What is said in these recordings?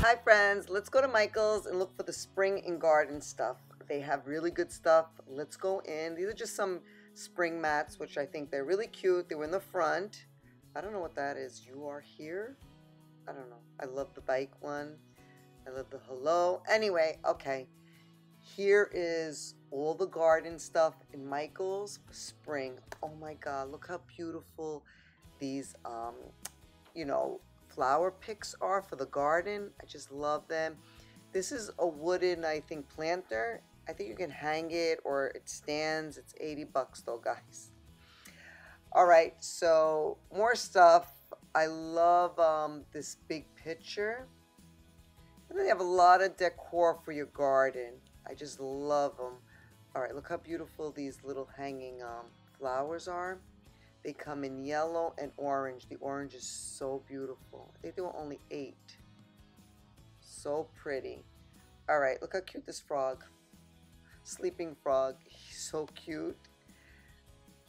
Hi friends, let's go to Michael's and look for the spring and garden stuff. They have really good stuff. Let's go in. These are just some spring mats, which I think they're really cute. They were in the front. I don't know what that is. You are here? I don't know. I love the bike one. I love the hello. Anyway, okay. Here is all the garden stuff in Michael's for spring. Oh my God, look how beautiful these, flower picks are for the garden. I just love them. This is a wooden, I think, planter. I think you can hang it or it stands. It's 80 bucks though, guys. All right, so more stuff. I love this big picture. And they have a lot of decor for your garden. I just love them. All right, look how beautiful these little hanging flowers are. They come in yellow and orange. The orange is so beautiful. I think they were only 8. So pretty. All right, look how cute this frog. Sleeping frog. He's so cute.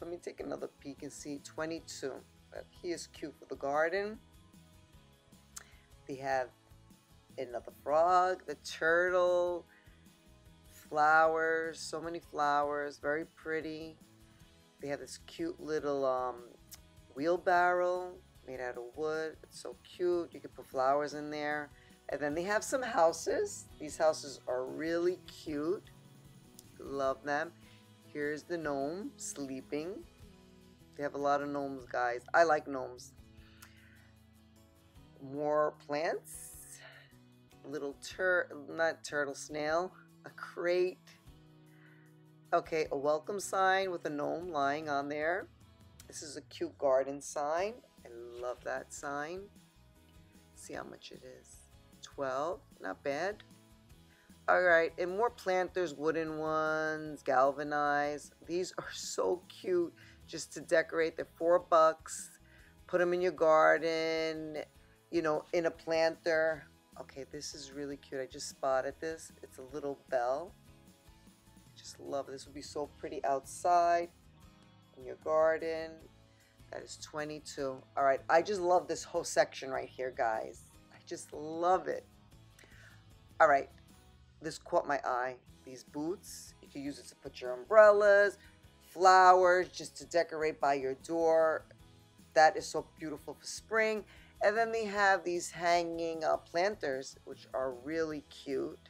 Let me take another peek and see. 22. But he is cute for the garden. They have another frog, the turtle, flowers, so many flowers, very pretty. They have this cute little wheelbarrow made out of wood. It's so cute. You can put flowers in there. And then they have some houses. These houses are really cute. Love them. Here's the gnome sleeping. They have a lot of gnomes, guys. I like gnomes. More plants. Little snail. A crate. Okay, a welcome sign with a gnome lying on there. This is a cute garden sign. I love that sign. Let's see how much it is. 12, not bad. All right, and more planters, wooden ones, galvanized. These are so cute just to decorate. They're $4. Put them in your garden, you know, in a planter. Okay, this is really cute. I just spotted this. It's a little bell. Just love it. This would be so pretty outside in your garden. That is 22. All right, I just love this whole section right here, guys. I just love it. All right, this caught my eye. These boots, you can use it to put your umbrellas, flowers, just to decorate by your door. That is so beautiful for spring. And then they have these hanging planters, which are really cute.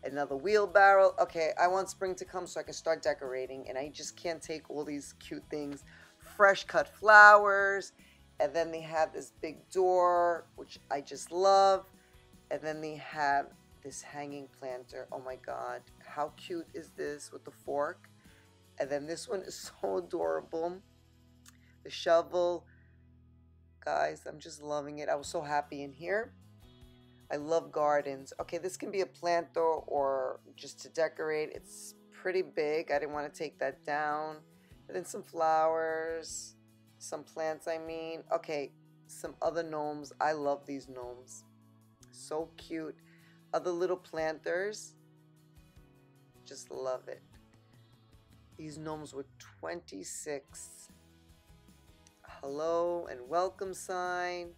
Another wheelbarrow. Okay, I want spring to come so I can start decorating, and I just can't take all these cute things. Fresh cut flowers, and then they have this big door, which I just love. And then they have this hanging planter. Oh my God, how cute is this with the fork? And then this one is so adorable. The shovel. Guys, I'm just loving it. I was so happy in here. I love gardens. Okay, this can be a planter or just to decorate. It's pretty big. I didn't want to take that down. And then some flowers, some plants, I mean. Okay, some other gnomes. I love these gnomes. So cute. Other little planters. Just love it. These gnomes were 26. Hello and welcome sign.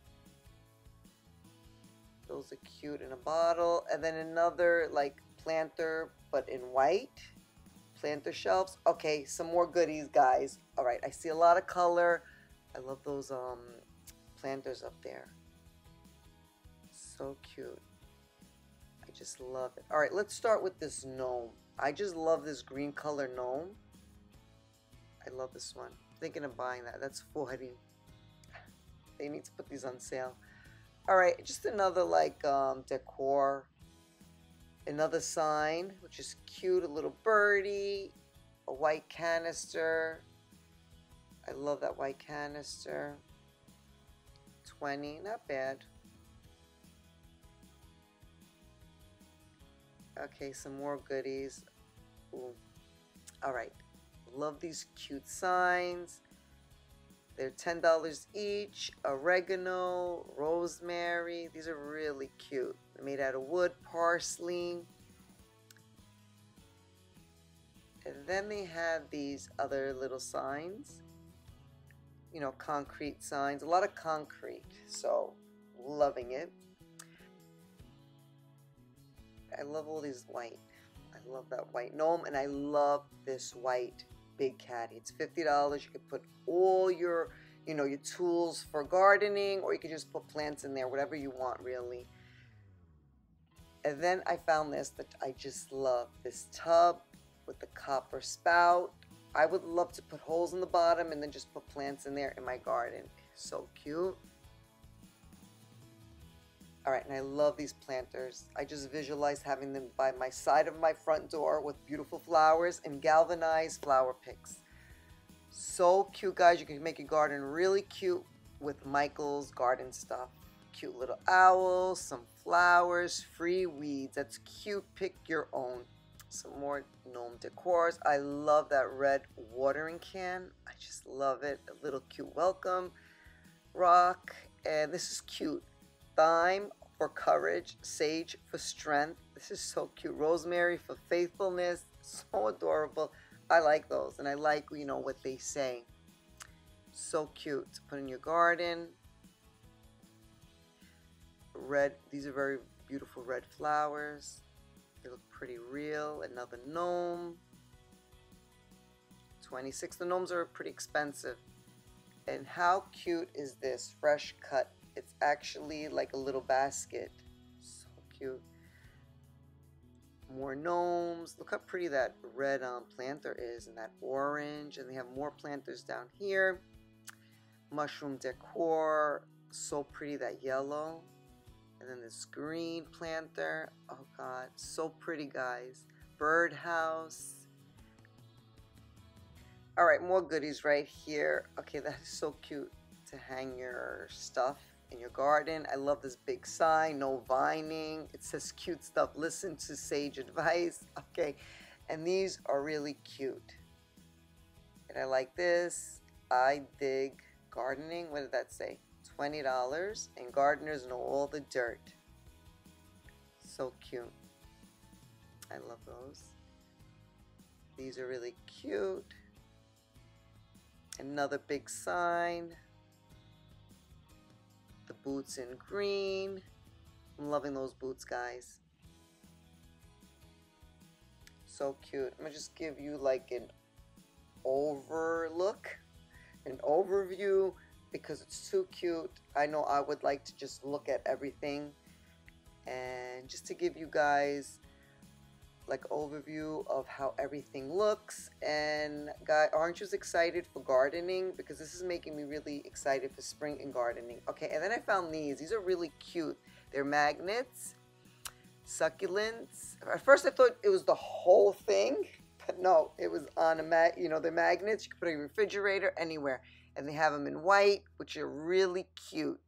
Those are cute in a bottle. And then another like planter, but in white. Planter shelves. Okay, some more goodies, guys. All right, I see a lot of color. I love those planters up there. So cute. I just love it. All right, let's start with this gnome. I just love this green color gnome. I love this one. I'm thinking of buying that. That's 40. They need to put these on sale. All right, just another like decor. Another sign, which is cute. A little birdie. A white canister. I love that white canister. 20, not bad. Okay, some more goodies. Ooh. All right, love these cute signs. They're $10 each. Oregano, rosemary. These are really cute. They're made out of wood, parsley. And then they have these other little signs. You know, concrete signs. A lot of concrete. So, loving it. I love all these white. I love that white gnome, and I love this white big caddy. It's $50. You could put all your, you know, your tools for gardening, or you could just put plants in there, whatever you want, really. And then I found this that I just love. This tub with the copper spout. I would love to put holes in the bottom and then just put plants in there in my garden. So cute. All right, and I love these planters. I just visualize having them by my side of my front door with beautiful flowers and galvanized flower picks. So cute, guys. You can make your garden really cute with Michael's garden stuff. Cute little owls, some flowers, free weeds. That's cute. Pick your own. Some more gnome decors. I love that red watering can. I just love it. A little cute welcome rock. And this is cute. Thyme for courage, sage for strength. This is so cute. Rosemary for faithfulness. So adorable. I like those, and I like, you know, what they say. So cute to put in your garden. Red, these are very beautiful red flowers. They look pretty real. Another gnome. 26. The gnomes are pretty expensive. And how cute is this? Fresh cut. It's actually like a little basket. So cute. More gnomes. Look how pretty that red planter is, and that orange. And they have more planters down here. Mushroom decor. So pretty, that yellow. And then this green planter. Oh God, so pretty, guys. Birdhouse. All right, more goodies right here. Okay, that is so cute to hang your stuff in your garden. I love this big sign, no vining. It says cute stuff. Listen to sage advice. Okay, and these are really cute. And I like this. I dig gardening. What did that say? $20, and gardeners know all the dirt. So cute. I love those. These are really cute. Another big sign. The boots in green. I'm loving those boots, guys. So cute. I'm gonna just give you like an overlook, an overview, because it's too cute. I know I would like to just look at everything, and just to give you guys like overview of how everything looks. And guys, aren't you excited for gardening? Because this is making me really excited for spring and gardening. Okay, and then I found these. These are really cute. They're magnets, succulents. At first I thought it was the whole thing, but no, it was on a you know, they're magnets. You can put it in your refrigerator, anywhere. And they have them in white, which are really cute.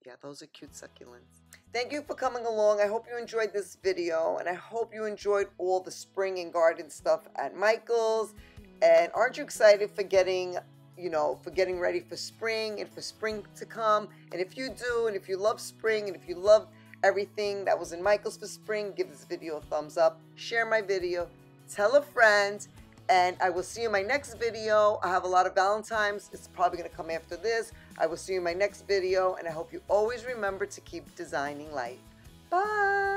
Yeah, those are cute succulents. Thank you for coming along. I hope you enjoyed this video, and I hope you enjoyed all the spring and garden stuff at Michael's. And aren't you excited for getting, you know, for getting ready for spring and for spring to come? And if you do, and if you love spring, and if you love everything that was in Michael's for spring, give this video a thumbs up, share my video, tell a friend, and I will see you in my next video. I have a lot of Valentine's. It's probably going to come after this. I will see you in my next video, and I hope you always remember to keep designing life. Bye!